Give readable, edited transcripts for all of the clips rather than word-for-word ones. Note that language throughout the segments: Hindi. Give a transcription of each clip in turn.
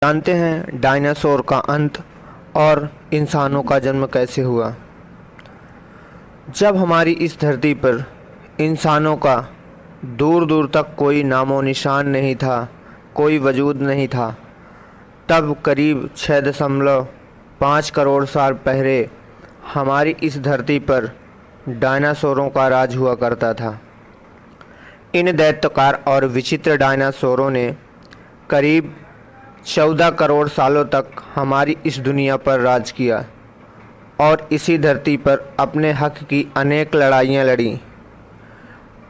जानते हैं डायनासोर का अंत और इंसानों का जन्म कैसे हुआ। जब हमारी इस धरती पर इंसानों का दूर दूर तक कोई नामो निशान नहीं था, कोई वजूद नहीं था, तब करीब 6.5 करोड़ साल पहले हमारी इस धरती पर डायनासोरों का राज हुआ करता था। इन दैत्यकार और विचित्र डायनासोरों ने करीब 14 करोड़ सालों तक हमारी इस दुनिया पर राज किया और इसी धरती पर अपने हक की अनेक लड़ाइयाँ लड़ी।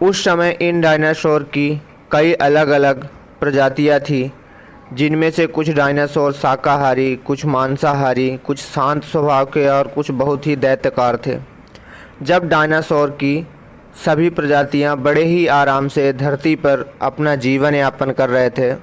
उस समय इन डायनासोर की कई अलग अलग प्रजातियाँ थी, जिनमें से कुछ डायनासोर शाकाहारी, कुछ मांसाहारी, कुछ शांत स्वभाव के और कुछ बहुत ही दैत्यकार थे। जब डायनासोर की सभी प्रजातियाँ बड़े ही आराम से धरती पर अपना जीवन यापन कर रहे थे,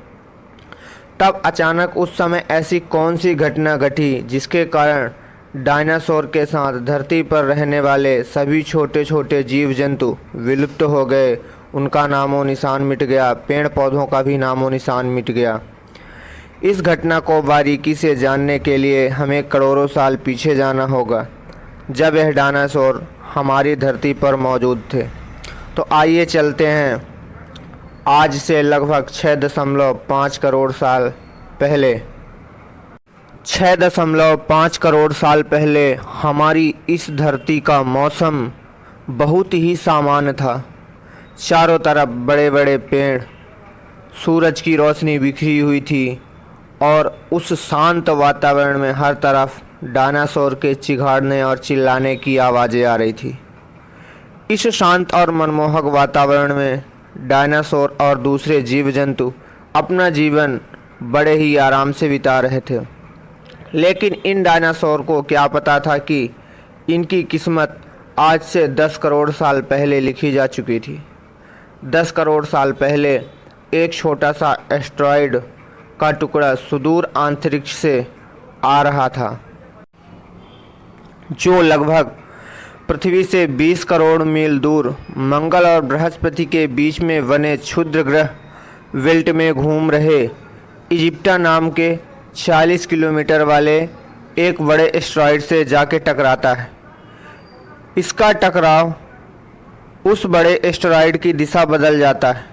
तब अचानक उस समय ऐसी कौन सी घटना घटी जिसके कारण डायनासोर के साथ धरती पर रहने वाले सभी छोटे छोटे जीव जंतु विलुप्त हो गए। उनका नामो निशान मिट गया, पेड़ पौधों का भी नामो निशान मिट गया। इस घटना को बारीकी से जानने के लिए हमें करोड़ों साल पीछे जाना होगा, जब यह डायनासोर हमारी धरती पर मौजूद थे। तो आइए चलते हैं आज से लगभग 6.5 करोड़ साल पहले। 6.5 करोड़ साल पहले हमारी इस धरती का मौसम बहुत ही सामान्य था। चारों तरफ बड़े बड़े पेड़, सूरज की रोशनी बिखरी हुई थी और उस शांत वातावरण में हर तरफ डायनासोर के चिघाड़ने और चिल्लाने की आवाज़ें आ रही थी। इस शांत और मनमोहक वातावरण में डायनासोर और दूसरे जीव जंतु अपना जीवन बड़े ही आराम से बिता रहे थे। लेकिन इन डायनासोर को क्या पता था कि इनकी किस्मत आज से 10 करोड़ साल पहले लिखी जा चुकी थी। 10 करोड़ साल पहले एक छोटा सा एस्टेरॉयड का टुकड़ा सुदूर अंतरिक्ष से आ रहा था, जो लगभग पृथ्वी से 20 करोड़ मील दूर मंगल और बृहस्पति के बीच में बने क्षुद्र ग्रह बेल्ट में घूम रहे इजिप्टा नाम के 40 किलोमीटर वाले एक बड़े एस्टेरॉयड से जाके टकराता है। इसका टकराव उस बड़े एस्टेरॉयड की दिशा बदल जाता है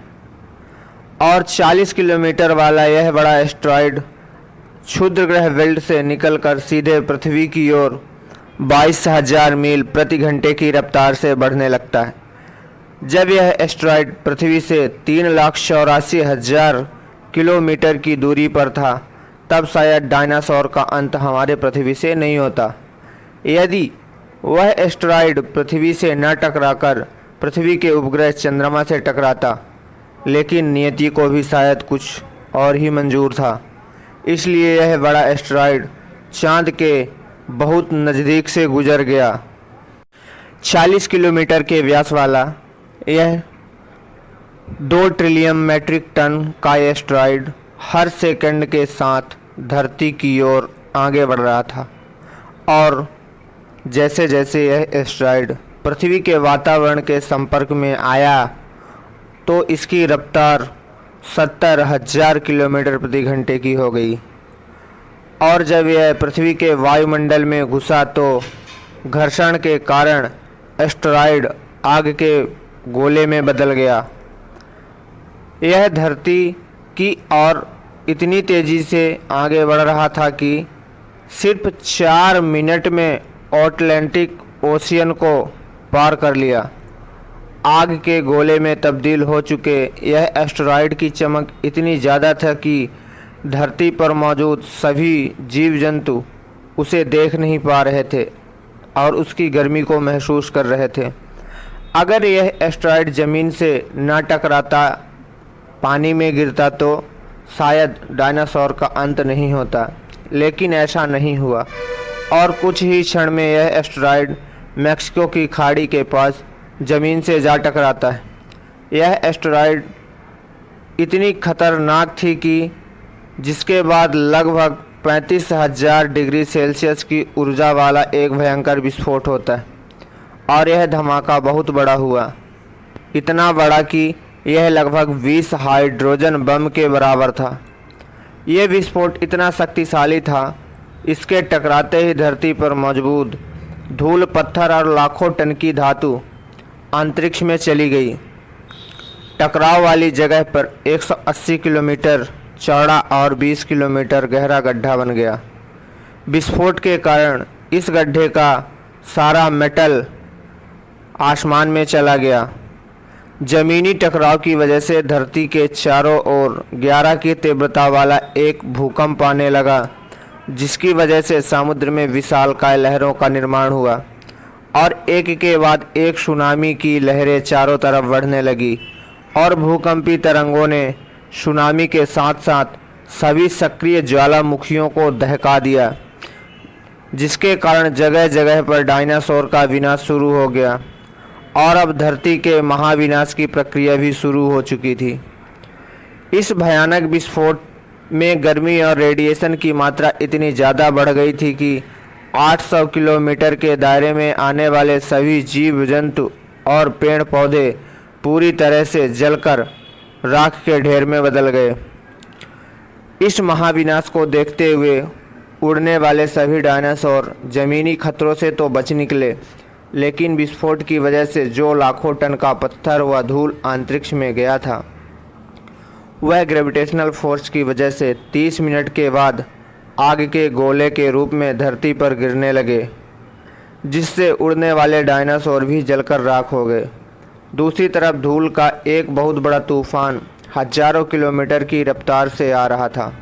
और 40 किलोमीटर वाला यह बड़ा एस्टेरॉयड क्षुद्र ग्रह बेल्ट से निकलकर सीधे पृथ्वी की ओर 22,000 मील प्रति घंटे की रफ्तार से बढ़ने लगता है। जब यह एस्टेरॉयड पृथ्वी से 3,84,000 किलोमीटर की दूरी पर था, तब शायद डायनासोर का अंत हमारे पृथ्वी से नहीं होता। यदि वह एस्टेरॉयड पृथ्वी से न टकराकर पृथ्वी के उपग्रह चंद्रमा से टकराता, लेकिन नियति को भी शायद कुछ और ही मंजूर था, इसलिए यह बड़ा एस्टेरॉयड चांद के बहुत नज़दीक से गुजर गया। 40 किलोमीटर के व्यास वाला यह 2 ट्रिलियन मीट्रिक टन का एस्टेरॉयड हर सेकंड के साथ धरती की ओर आगे बढ़ रहा था और जैसे जैसे यह एस्टेरॉयड पृथ्वी के वातावरण के संपर्क में आया, तो इसकी रफ्तार 70,000 किलोमीटर प्रति घंटे की हो गई और जब यह पृथ्वी के वायुमंडल में घुसा तो घर्षण के कारण एस्टेरॉयड आग के गोले में बदल गया। यह धरती की ओर इतनी तेज़ी से आगे बढ़ रहा था कि सिर्फ 4 मिनट में अटलांटिक ओशियन को पार कर लिया। आग के गोले में तब्दील हो चुके यह एस्टेरॉयड की चमक इतनी ज़्यादा था कि धरती पर मौजूद सभी जीव जंतु उसे देख नहीं पा रहे थे और उसकी गर्मी को महसूस कर रहे थे। अगर यह एस्टेरॉयड ज़मीन से न टकराता, पानी में गिरता, तो शायद डायनासोर का अंत नहीं होता, लेकिन ऐसा नहीं हुआ और कुछ ही क्षण में यह एस्टेरॉयड मैक्सिको की खाड़ी के पास ज़मीन से जा टकराता है। यह एस्टेरॉयड इतनी खतरनाक थी कि जिसके बाद लगभग 35,000 डिग्री सेल्सियस की ऊर्जा वाला एक भयंकर विस्फोट होता है और यह धमाका बहुत बड़ा हुआ, इतना बड़ा कि यह लगभग 20 हाइड्रोजन बम के बराबर था। ये विस्फोट इतना शक्तिशाली था, इसके टकराते ही धरती पर मौजूद धूल, पत्थर और लाखों टन की धातु अंतरिक्ष में चली गई। टकराव वाली जगह पर 180 किलोमीटर चौड़ा और 20 किलोमीटर गहरा गड्ढा बन गया। विस्फोट के कारण इस गड्ढे का सारा मेटल आसमान में चला गया। जमीनी टकराव की वजह से धरती के चारों ओर 11 की तीव्रता वाला एक भूकंप आने लगा, जिसकी वजह से समुद्र में विशालकाय लहरों का निर्माण हुआ और एक के बाद एक सुनामी की लहरें चारों तरफ बढ़ने लगी और भूकंपी तरंगों ने सुनामी के साथ साथ सभी सक्रिय ज्वालामुखियों को दहका दिया, जिसके कारण जगह जगह पर डायनासोर का विनाश शुरू हो गया और अब धरती के महाविनाश की प्रक्रिया भी शुरू हो चुकी थी। इस भयानक विस्फोट में गर्मी और रेडिएशन की मात्रा इतनी ज़्यादा बढ़ गई थी कि 800 किलोमीटर के दायरे में आने वाले सभी जीव जंतु और पेड़ पौधे पूरी तरह से जलकर राख के ढेर में बदल गए। इस महाविनाश को देखते हुए उड़ने वाले सभी डायनासोर ज़मीनी खतरों से तो बच निकले, लेकिन विस्फोट की वजह से जो लाखों टन का पत्थर व धूल अंतरिक्ष में गया था, वह ग्रेविटेशनल फोर्स की वजह से 30 मिनट के बाद आग के गोले के रूप में धरती पर गिरने लगे, जिससे उड़ने वाले डायनासोर भी जलकर राख हो गए। दूसरी तरफ धूल का एक बहुत बड़ा तूफान हजारों किलोमीटर की रफ्तार से आ रहा था।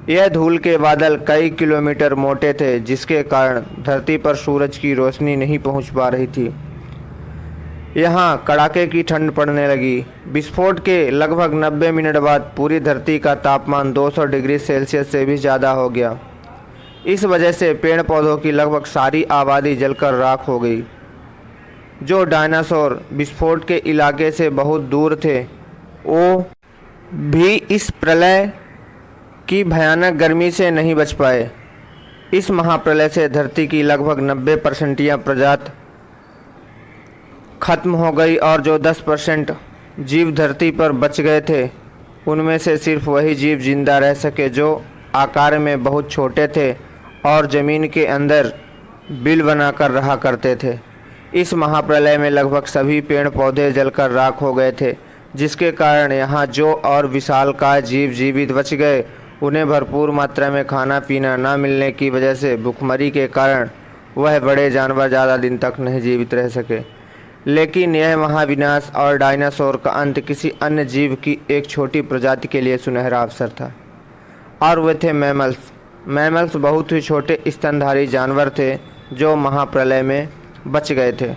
यह धूल के बादल कई किलोमीटर मोटे थे, जिसके कारण धरती पर सूरज की रोशनी नहीं पहुंच पा रही थी। यहाँ कड़ाके की ठंड पड़ने लगी। विस्फोट के लगभग 90 मिनट बाद पूरी धरती का तापमान 200 डिग्री सेल्सियस से भी ज़्यादा हो गया। इस वजह से पेड़ पौधों की लगभग सारी आबादी जलकर राख हो गई। जो डायनासोर विस्फोट के इलाके से बहुत दूर थे, वो भी इस प्रलय की भयानक गर्मी से नहीं बच पाए। इस महाप्रलय से धरती की लगभग 90% या प्रजाति खत्म हो गई और जो 10% जीव धरती पर बच गए थे, उनमें से सिर्फ वही जीव जिंदा रह सके जो आकार में बहुत छोटे थे और ज़मीन के अंदर बिल बनाकर रहा करते थे। इस महाप्रलय में लगभग सभी पेड़ पौधे जलकर राख हो गए थे, जिसके कारण यहाँ जो और विशालकाय जीव जीवित बच गए, उन्हें भरपूर मात्रा में खाना पीना न मिलने की वजह से भुखमरी के कारण वह बड़े जानवर ज़्यादा दिन तक नहीं जीवित रह सके। लेकिन यह महाविनाश और डायनासोर का अंत किसी अन्य जीव की एक छोटी प्रजाति के लिए सुनहरा अवसर था, और वे थे मैमल्स। मैमल्स बहुत ही छोटे स्तनधारी जानवर थे जो महाप्रलय में बच गए थे।